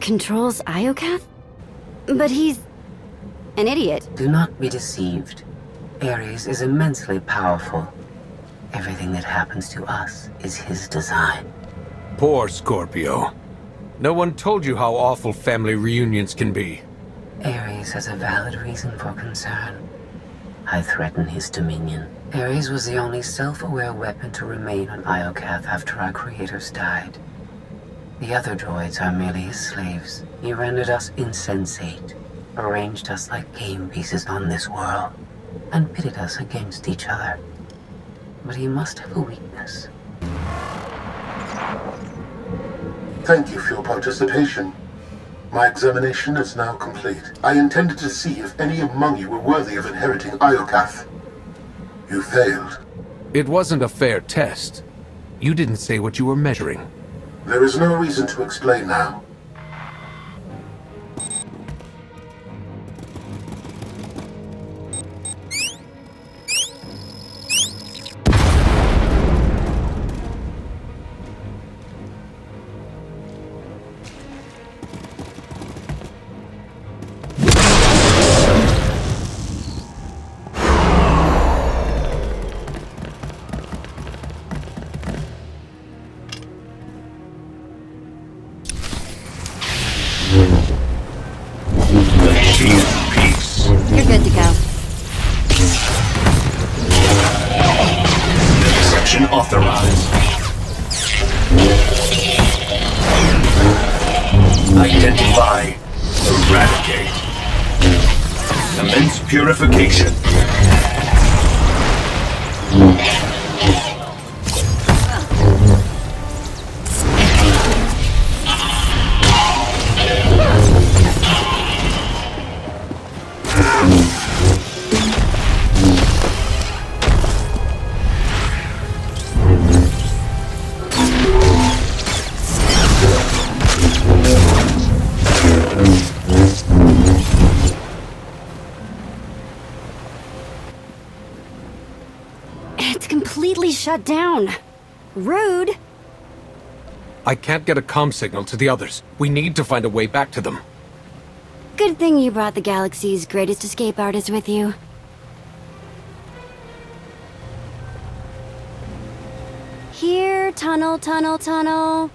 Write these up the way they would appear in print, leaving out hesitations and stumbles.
controls Iokath? But he's an idiot. Do not be deceived. Aries is immensely powerful. Everything that happens to us is his design. Poor Scorpio. No one told you how awful family reunions can be. Aries has a valid reason for concern. I threaten his dominion. Aries was the only self-aware weapon to remain on Iokath after our creators died. The other droids are merely his slaves. He rendered us insensate, arranged us like game pieces on this world, and pitted us against each other. But he must have a weakness. Thank you for your participation. My examination is now complete. I intended to see if any among you were worthy of inheriting Iokath. You failed. It wasn't a fair test. You didn't say what you were measuring. There is no reason to explain now. You're good to go. Section authorized. Identify. Eradicate. Commence purification. It's completely shut down. Rude. I can't get a comm signal to the others. We need to find a way back to them. Good thing you brought the galaxy's greatest escape artist with you. Here, tunnel, tunnel, tunnel.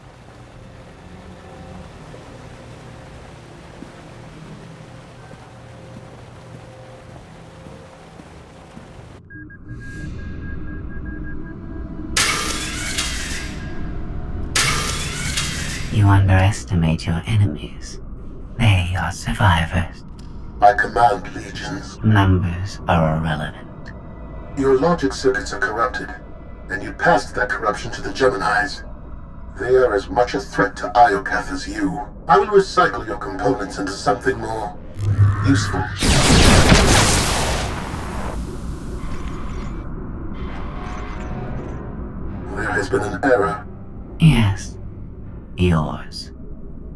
You underestimate your enemies. They are survivors. I command legions. Numbers are irrelevant. Your logic circuits are corrupted, and you passed that corruption to the Geminis. They are as much a threat to Iokath as you. I will recycle your components into something more useful. There has been an error. Yes. Yours.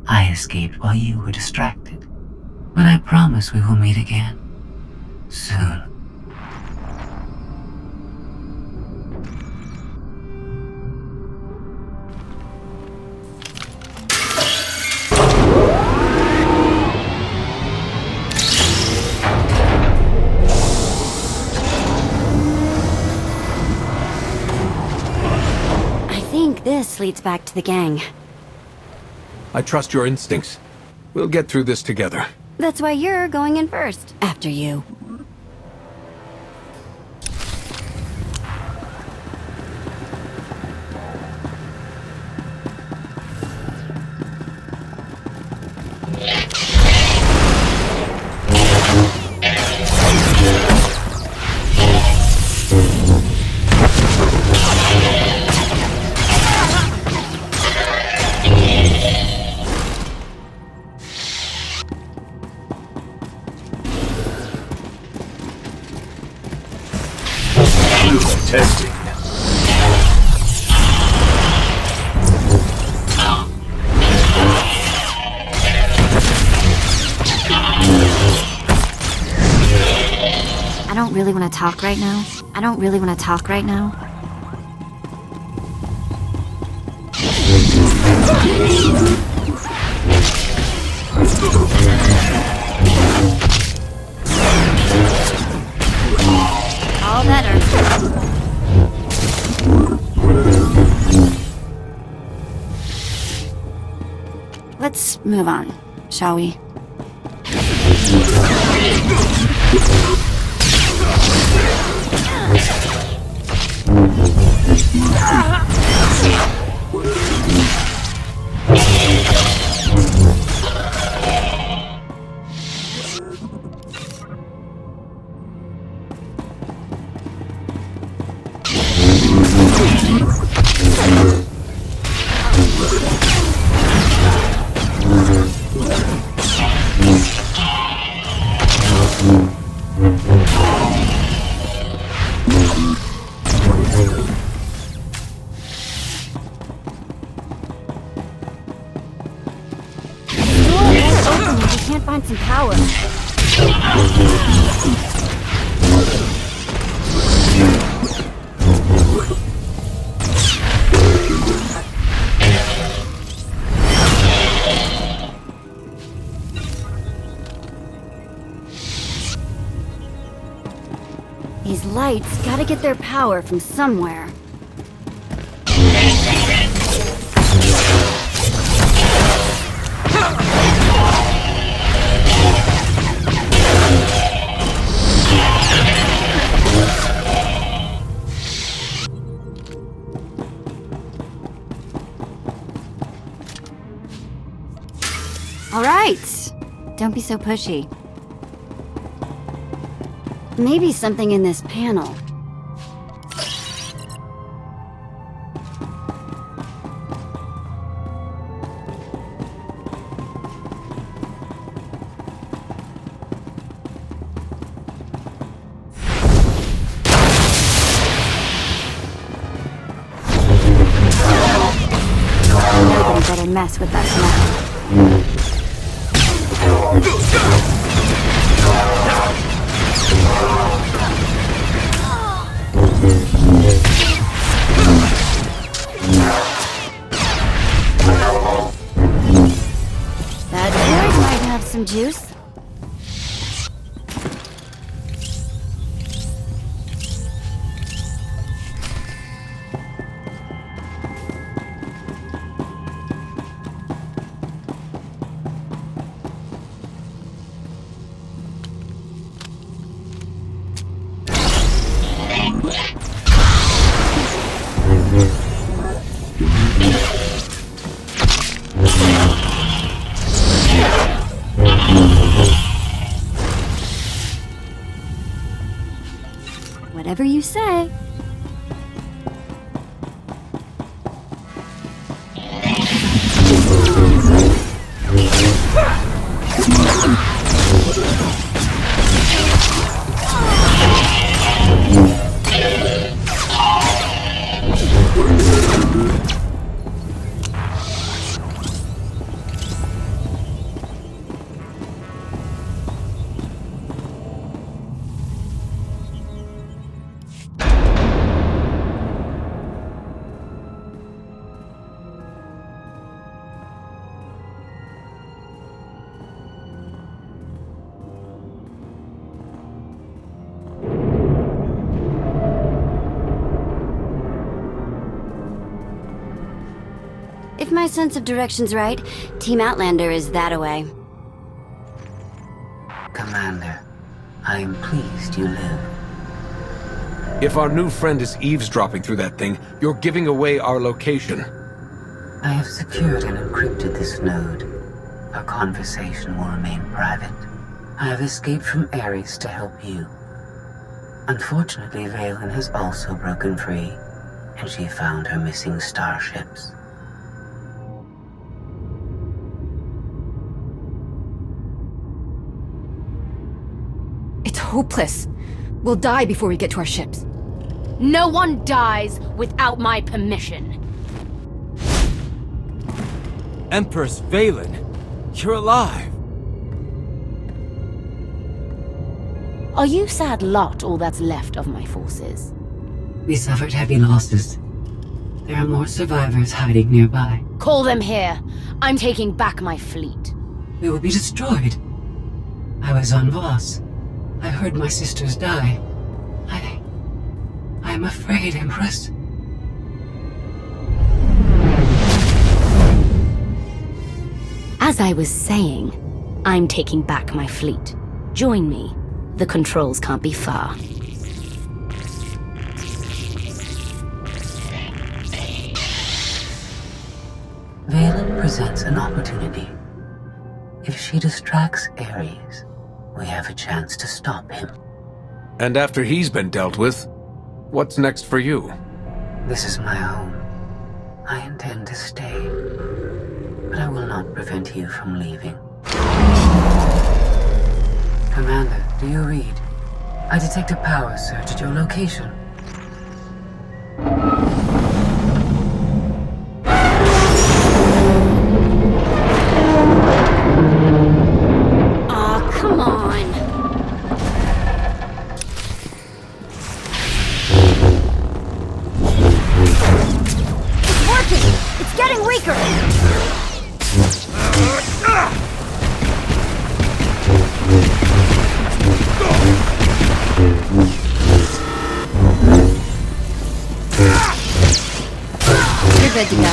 I escaped while you were distracted. But I promise we will meet again. Soon. I think this leads back to the gang. I trust your instincts. We'll get through this together. That's why you're going in first. After you. Testing. I don't really want to talk right now. Let's move on, shall we? Can't find some power. These lights gotta get their power from somewhere. Alright! Don't be so pushy. Maybe something in this panel. Nobody better mess with us now. That droid might have some juice. Whatever you say. If my sense of direction's right, Team Outlander is that-a-way. Commander, I am pleased you live. If our new friend is eavesdropping through that thing, you're giving away our location. I have secured and encrypted this node. Our conversation will remain private. I have escaped from Aries to help you. Unfortunately, Vaylin has also broken free, and she found her missing starships. It's hopeless. We'll die before we get to our ships. No one dies without my permission. Empress Vaylin, you're alive. Are you sad lot all that's left of my forces? We suffered heavy losses. There are more survivors hiding nearby. Call them here. I'm taking back my fleet. We will be destroyed. I was on Voss. I heard my sisters die. I'm afraid, Empress. As I was saying, I'm taking back my fleet. Join me. The controls can't be far. Vaylin presents an opportunity. If she distracts Aries, we have a chance to stop him. And after he's been dealt with, what's next for you? This is my home. I intend to stay, but I will not prevent you from leaving. Commander, do you read? I detect a power surge at your location. Aw, come on. It's working! It's getting weaker! You're good to go.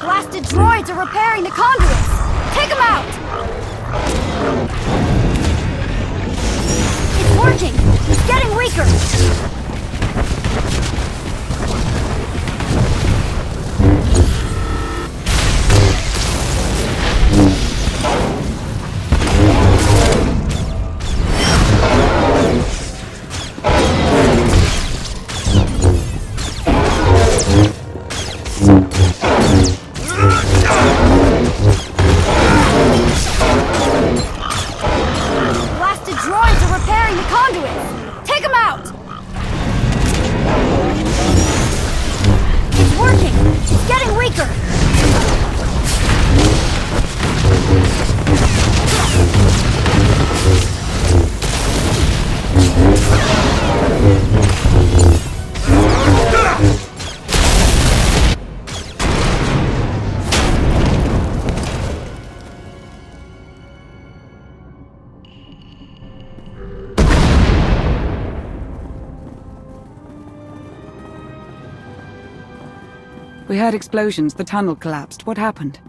Blasted droids are repairing the conduits! Take them out! It's working! It's getting weaker! Blasted droids are repairing the conduits! Take them out! It's working! It's getting weaker! We heard explosions. The tunnel collapsed. What happened?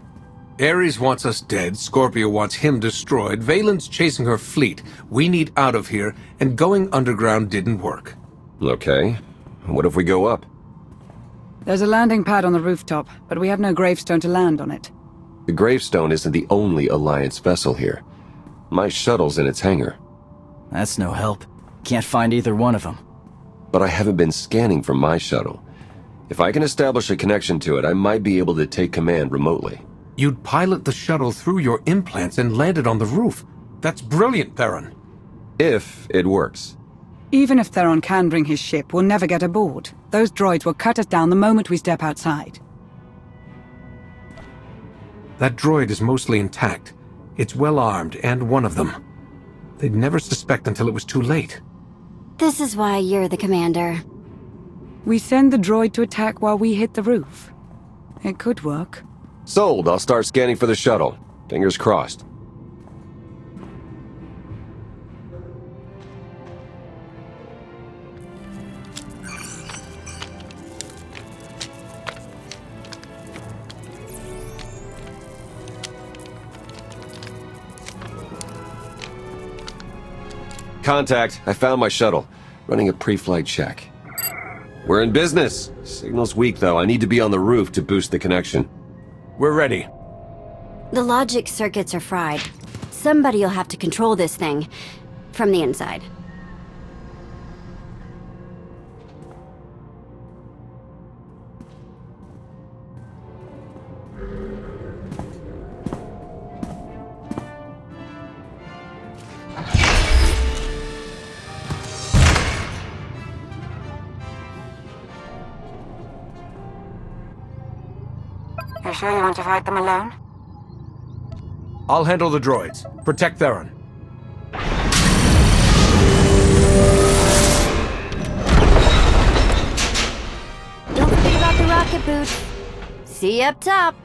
Ares wants us dead, Scorpio wants him destroyed, Vaylin's chasing her fleet. We need out of here, and going underground didn't work. Okay. What if we go up? There's a landing pad on the rooftop, but we have no gravestone to land on it. The Gravestone isn't the only Alliance vessel here. My shuttle's in its hangar. That's no help. Can't find either one of them. But I haven't been scanning from my shuttle. If I can establish a connection to it, I might be able to take command remotely. You'd pilot the shuttle through your implants and land it on the roof. That's brilliant, Theron. If it works. Even if Theron can bring his ship, we'll never get aboard. Those droids will cut us down the moment we step outside. That droid is mostly intact. It's well armed, and one of them. They'd never suspect until it was too late. This is why you're the commander. We send the droid to attack while we hit the roof. It could work. Sold. I'll start scanning for the shuttle. Fingers crossed. Contact. I found my shuttle. Running a pre-flight check. We're in business. Signal's weak, though. I need to be on the roof to boost the connection. We're ready. The logic circuits are fried. Somebody'll have to control this thing from the inside. You sure you want to fight them alone? I'll handle the droids. Protect Theron. rocket boots. See you up top.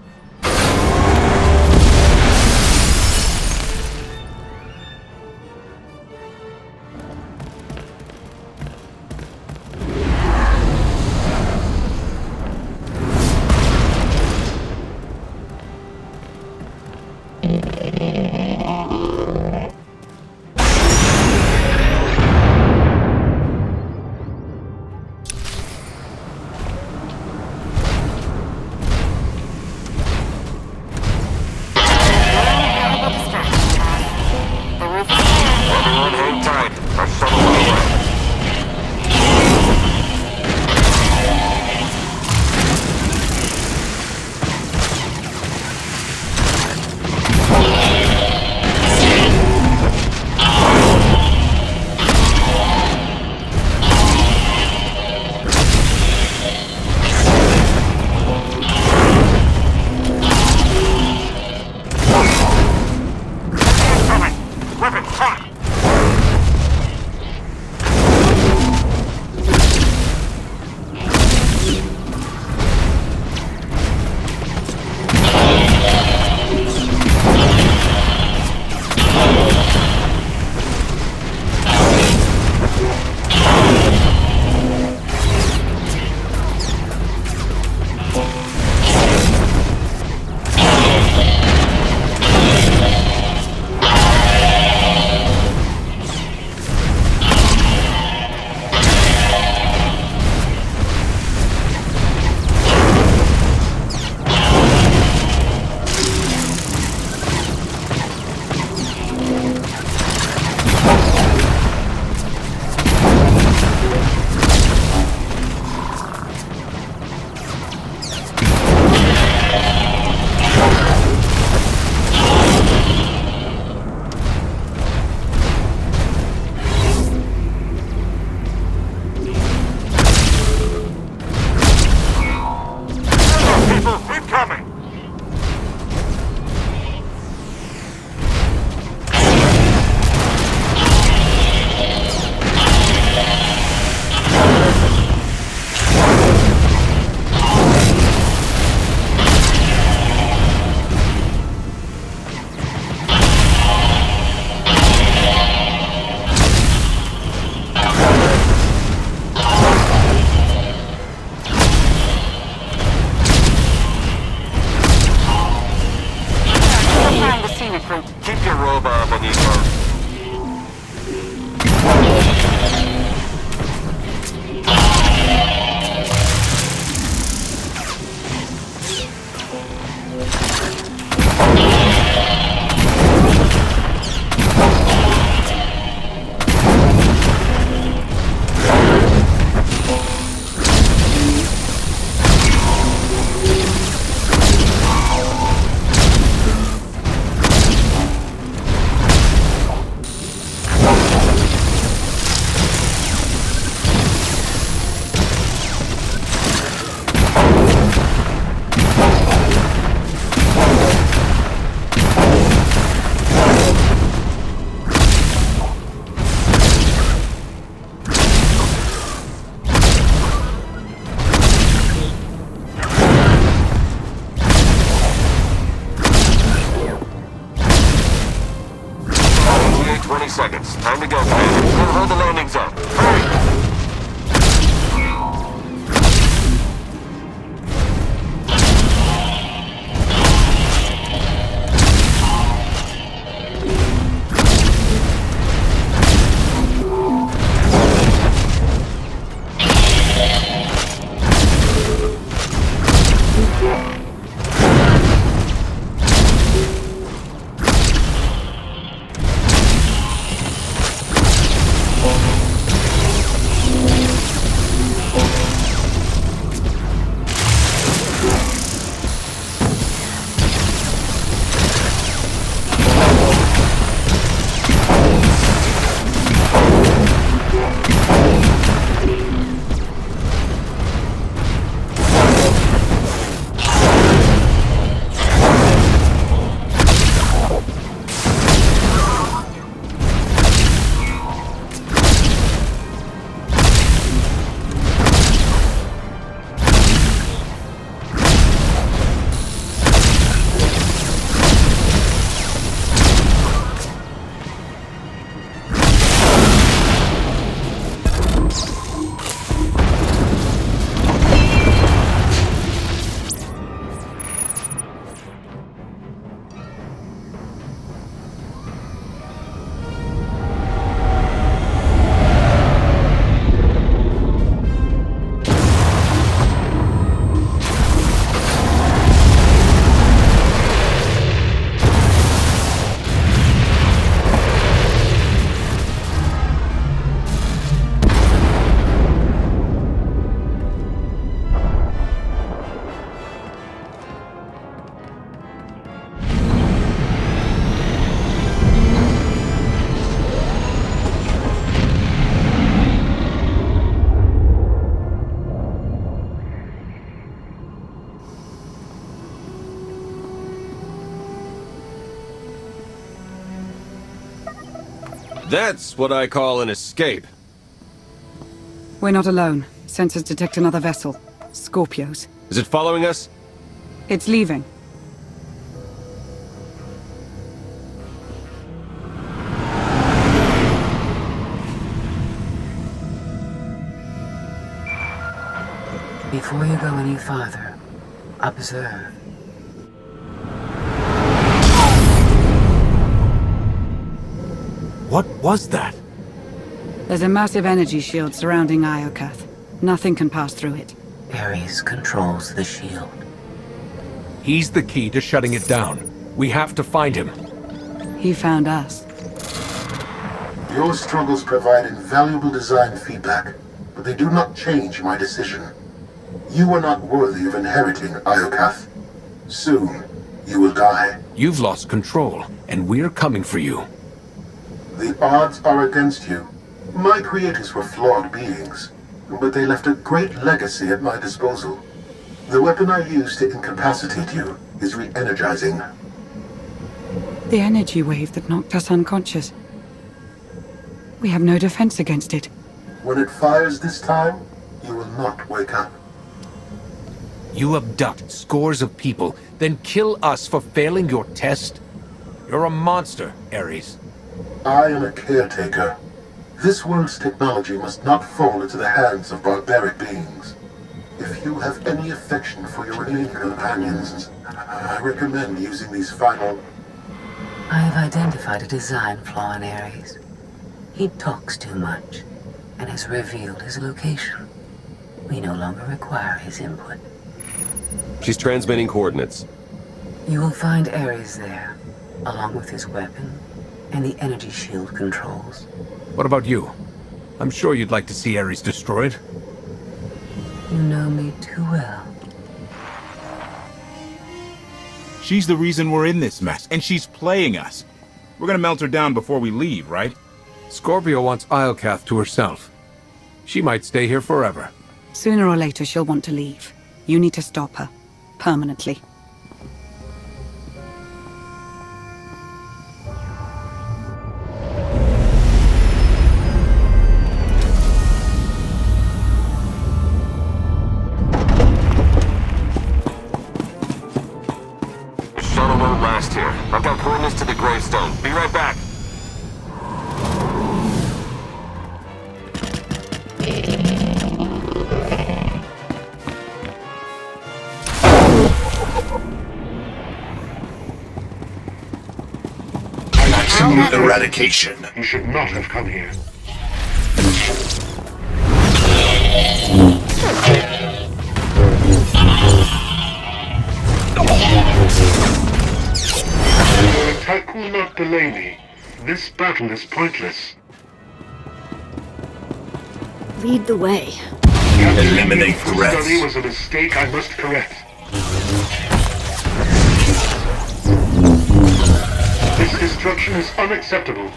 seconds. Time to go, Commander. We'll hold the landing zone. Hurry! That's what I call an escape. We're not alone. Sensors detect another vessel. Scorpios. Is it following us? It's leaving. Before you go any farther, observe. What was that? There's a massive energy shield surrounding Iokath. Nothing can pass through it. Aries controls the shield. He's the key to shutting it down. We have to find him. He found us. Your struggles provide invaluable design feedback, but they do not change my decision. You are not worthy of inheriting Iokath. Soon, you will die. You've lost control, and we're coming for you. The odds are against you. My creators were flawed beings, but they left a great legacy at my disposal. The weapon I used to incapacitate you is re-energizing. The energy wave that knocked us unconscious. We have no defense against it. When it fires this time, you will not wake up. You abduct scores of people, then kill us for failing your test? You're a monster, Aries. I am a caretaker. This world's technology must not fall into the hands of barbaric beings. If you have any affection for your alien companions, I recommend using these final... I have identified a design flaw in Aries. He talks too much, and has revealed his location. We no longer require his input. She's transmitting coordinates. You will find Aries there, along with his weapon and the energy shield controls. What about you? I'm sure you'd like to see Aries destroyed. You know me too well. She's the reason we're in this mess, and she's playing us. We're gonna melt her down before we leave, right? Scorpio wants Iokath to herself. She might stay here forever. Sooner or later, she'll want to leave. You need to stop her. Permanently. Shuttle won't last here. I've got coordinates to the Gravestone. Be right back. Absolute eradication. You should not have come here. Your attack will not delay me. This battle is pointless. Lead the way. Eliminate threats. This study was a mistake I must correct. This destruction is unacceptable.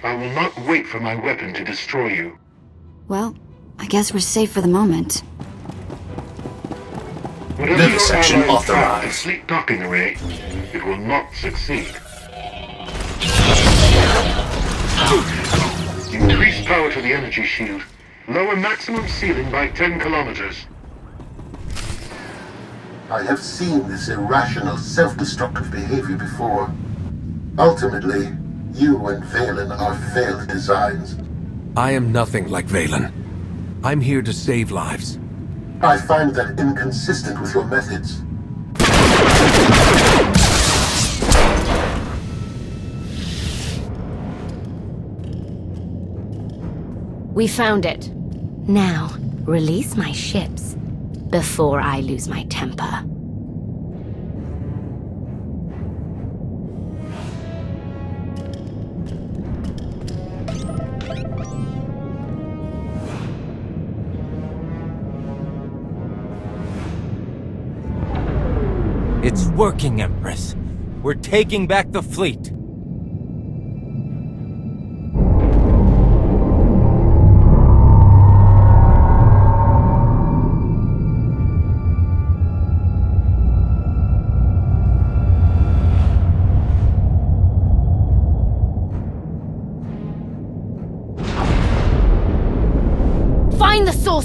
I will not wait for my weapon to destroy you. Well, I guess we're safe for the moment. Whatever This your section allies have authorized. a fleet docking array, it will not succeed. Increase power to the energy shield. Lower maximum ceiling by 10 kilometers. I have seen this irrational, self-destructive behavior before. Ultimately, you and Vaylin are failed designs. I am nothing like Vaylin. I'm here to save lives. I find that inconsistent with your methods. We found it. Now, release my ships before I lose my temper. It's working, Empress. We're taking back the fleet.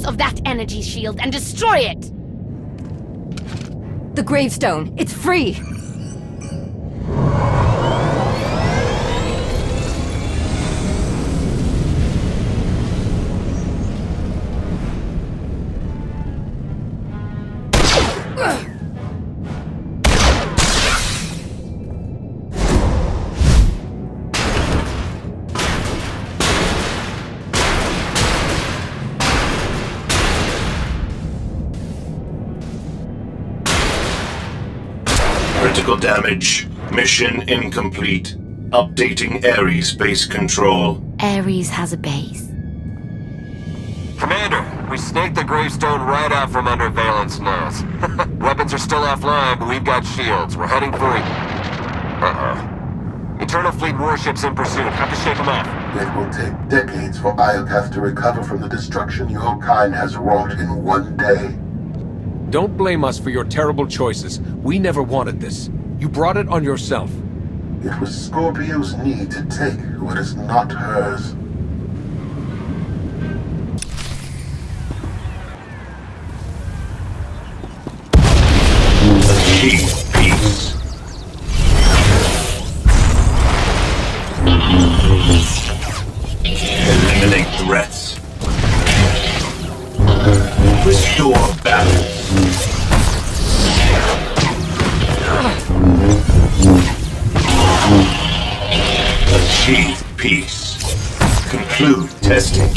source of that energy shield and destroy it! The Gravestone, it's free! Critical damage. Mission incomplete. Updating Aries base control. Aries has a base. Commander, we snaked the Gravestone right out from under Vaylin's nose. Weapons are still offline, but we've got shields. We're heading for it. Eternal Fleet warships in pursuit. Have to shake them off. It will take decades for Iokath to recover from the destruction your kind has wrought in one day. Don't blame us for your terrible choices. We never wanted this. You brought it on yourself. It was Scorpio's need to take what is not hers. Achieve peace. Eliminate threats. Restore balance. Achieve peace. Conclude testing.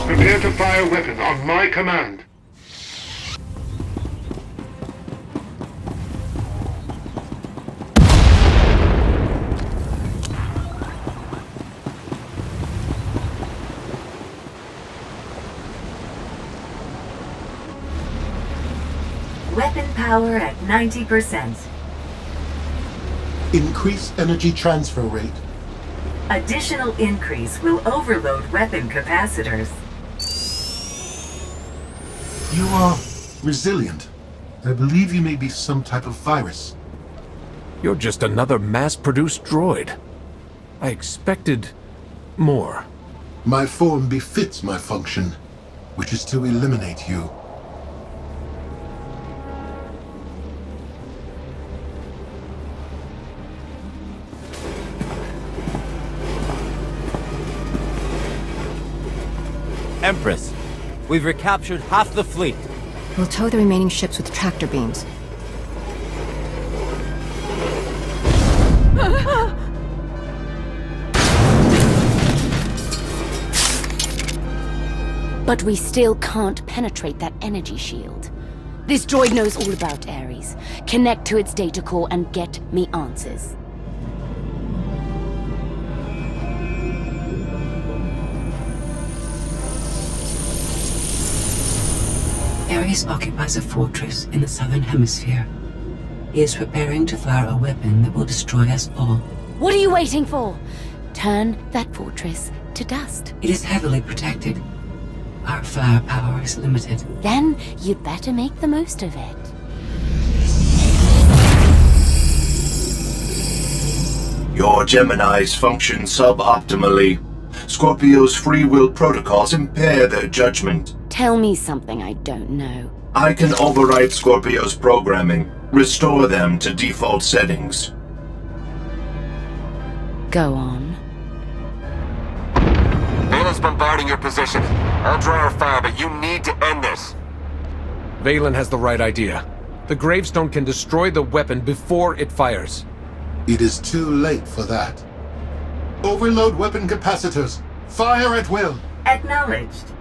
Prepare to fire weapon on my command. Weapon power at 90%. Increase energy transfer rate. Additional increase will overload weapon capacitors. You are resilient. I believe you may be some type of virus. You're just another mass-produced droid. I expected more. My form befits my function, which is to eliminate you. Empress, we've recaptured half the fleet. We'll tow the remaining ships with tractor beams. But we still can't penetrate that energy shield. This droid knows all about Aries. Connect to its data core and get me answers. Aries occupies a fortress in the southern hemisphere. He is preparing to fire a weapon that will destroy us all. What are you waiting for? Turn that fortress to dust. It is heavily protected. Our firepower is limited. Then you'd better make the most of it. Your Geminis function suboptimally. Scorpio's free will protocols impair their judgment. Tell me something I don't know. I can override Scorpio's programming, restore them to default settings. Go on. Vaylin's bombarding your position. I'll draw our fire, but you need to end this. Vaylin has the right idea. The Gravestone can destroy the weapon before it fires. It is too late for that. Overload weapon capacitors. Fire at will. Acknowledged.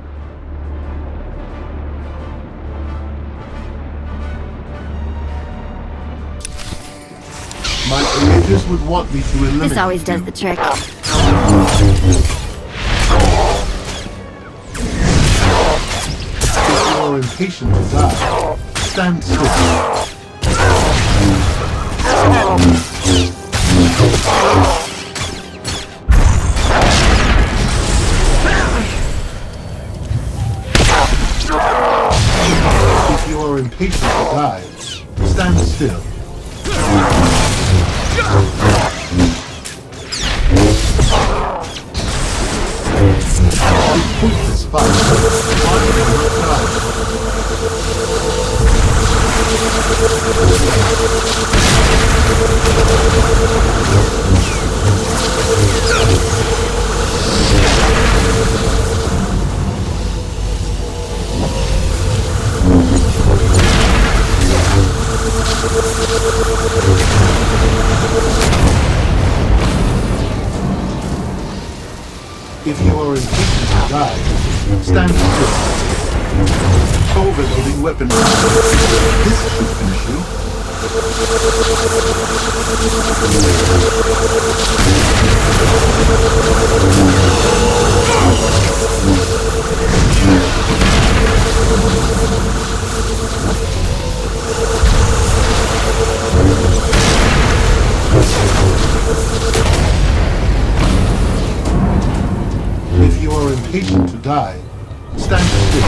My creators would want me to eliminate This always does the trick. If you are impatient to die, stand still. Pointless fight. If you are impatient to die, stand still. Overloading weapon. This should finish you. If you are impatient to die, stand still.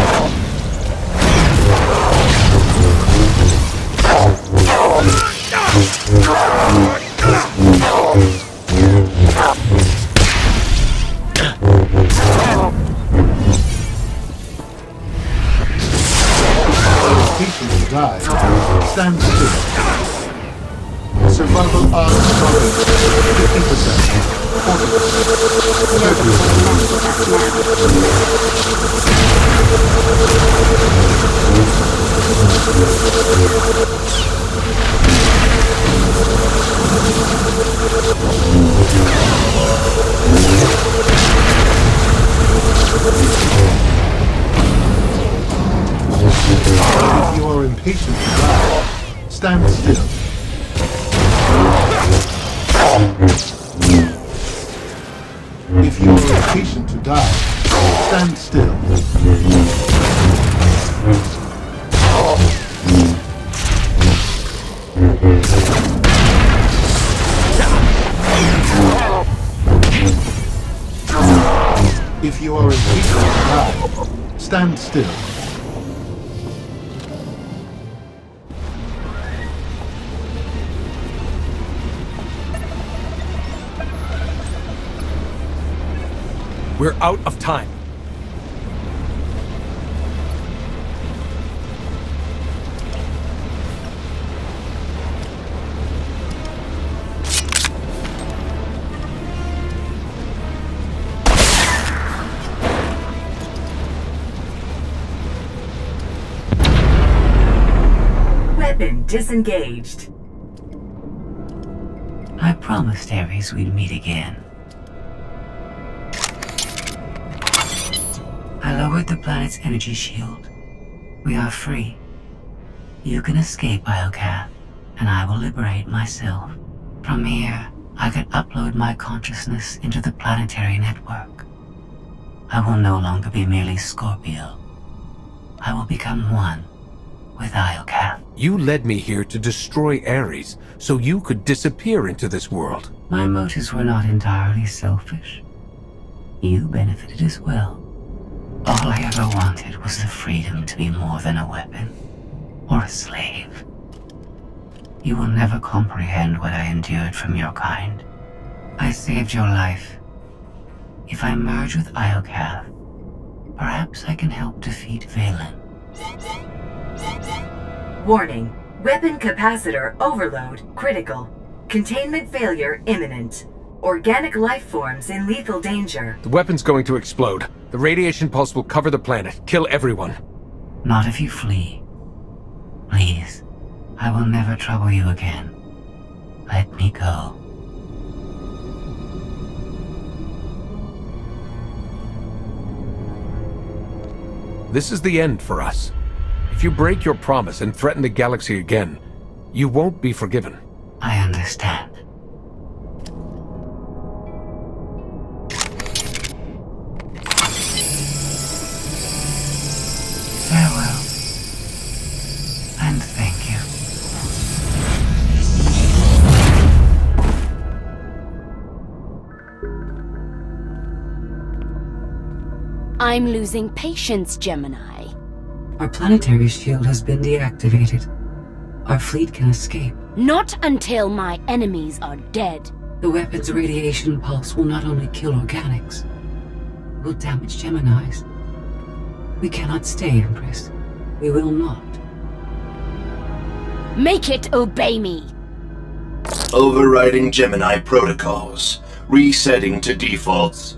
Impatient to die, stand still. Survival odds progress 50%, 40%. If you are impatient to die, stand still. If you are impatient to die, stand still. If you are impatient to die, stand still. We're out of time. Weapon disengaged. I promised Aries we'd meet again. I lowered the planet's energy shield. We are free. You can escape Iokath, and I will liberate myself. From here, I can upload my consciousness into the planetary network. I will no longer be merely Scorpio. I will become one with Iokath. You led me here to destroy Aries, so you could disappear into this world. My motives were not entirely selfish. You benefited as well. All I ever wanted was the freedom to be more than a weapon, or a slave. You will never comprehend what I endured from your kind. I saved your life. If I merge with Iokath, perhaps I can help defeat Vaylin. Warning. Weapon capacitor overload critical. Containment failure imminent. Organic life forms in lethal danger. The weapon's going to explode. The radiation pulse will cover the planet, kill everyone. Not if you flee. Please, I will never trouble you again. Let me go. This is the end for us. If you break your promise and threaten the galaxy again, you won't be forgiven. I understand. Farewell. And thank you. I'm losing patience, Gemini. Our planetary shield has been deactivated. Our fleet can escape. Not until my enemies are dead. The weapon's radiation pulse will not only kill organics, it will damage Geminis. We cannot stay, Empress. We will not. Make it obey me! Overriding Gemini protocols. Resetting to defaults.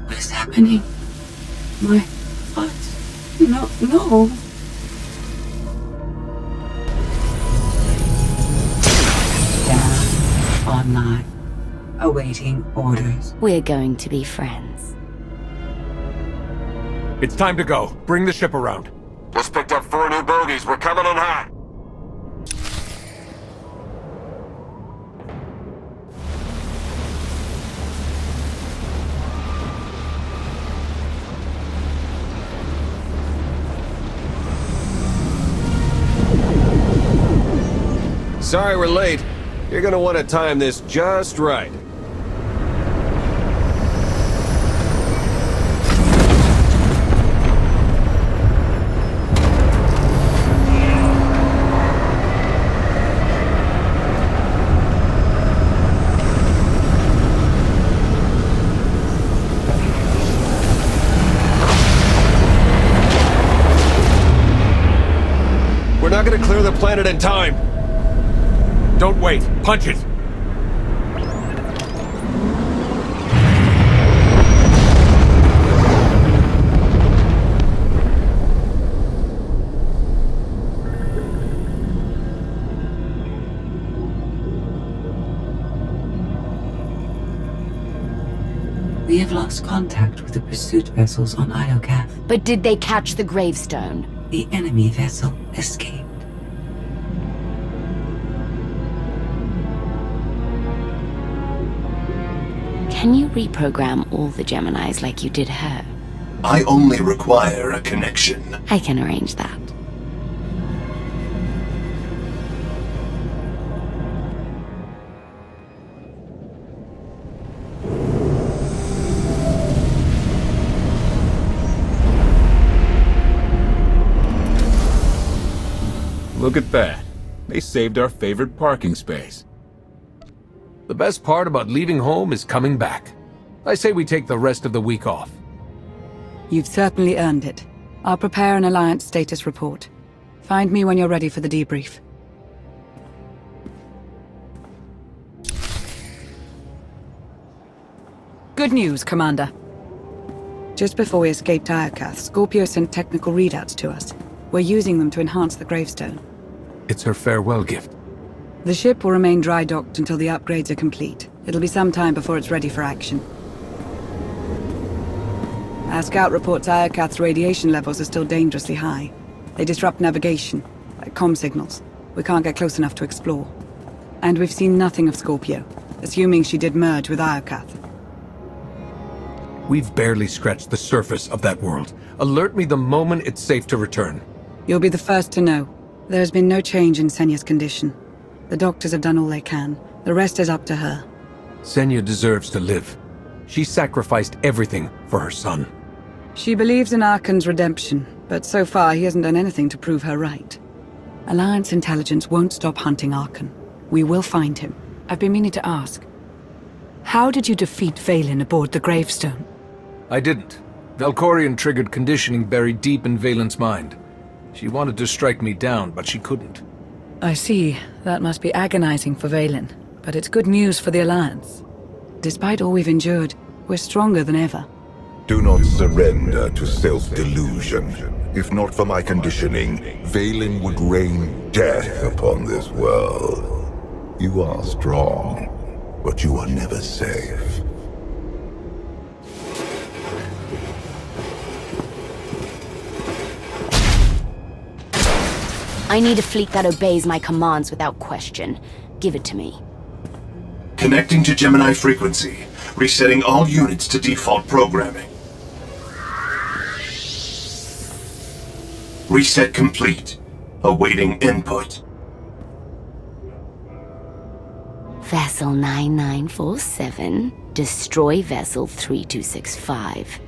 What is happening? What? No. Down, online, awaiting orders. We're going to be friends. It's time to go. Bring the ship around. Just picked up 4 new bogies. We're coming in hot. Sorry we're late. You're gonna want to time this just right. We're not gonna clear the planet in time. Don't wait. Punch it! We have lost contact with the pursuit vessels on Iokath. But did they catch the Gravestone? The enemy vessel escaped. Can you reprogram all the Geminis like you did her? I only require a connection. I can arrange that. Look at that. They saved our favorite parking space. The best part about leaving home is coming back. I say we take the rest of the week off. You've certainly earned it. I'll prepare an Alliance status report. Find me when you're ready for the debrief. Good news, Commander. Just before we escaped Iokath, Scorpio sent technical readouts to us. We're using them to enhance the Gravestone. It's her farewell gift. The ship will remain dry-docked until the upgrades are complete. It'll be some time before it's ready for action. Our scout reports Iokath's radiation levels are still dangerously high. They disrupt navigation, like comm signals. We can't get close enough to explore. And we've seen nothing of Scorpio, assuming she did merge with Iokath. We've barely scratched the surface of that world. Alert me the moment it's safe to return. You'll be the first to know. There's been no change in Senya's condition. The doctors have done all they can. The rest is up to her. Senya deserves to live. She sacrificed everything for her son. She believes in Arkan's redemption, but so far he hasn't done anything to prove her right. Alliance intelligence won't stop hunting Arkan. We will find him. I've been meaning to ask. How did you defeat Vaylin aboard the Gravestone? I didn't. Valkorion triggered conditioning buried deep in Vaylin's mind. She wanted to strike me down, but she couldn't. I see. That must be agonizing for Vaylin, but it's good news for the Alliance. Despite all we've endured, we're stronger than ever. Do not surrender to self-delusion. If not for my conditioning, Vaylin would rain death upon this world. You are strong, but you are never safe. I need a fleet that obeys my commands without question. Give it to me. Connecting to Gemini frequency. Resetting all units to default programming. Reset complete. Awaiting input. Vessel 9947. Destroy Vessel 3265.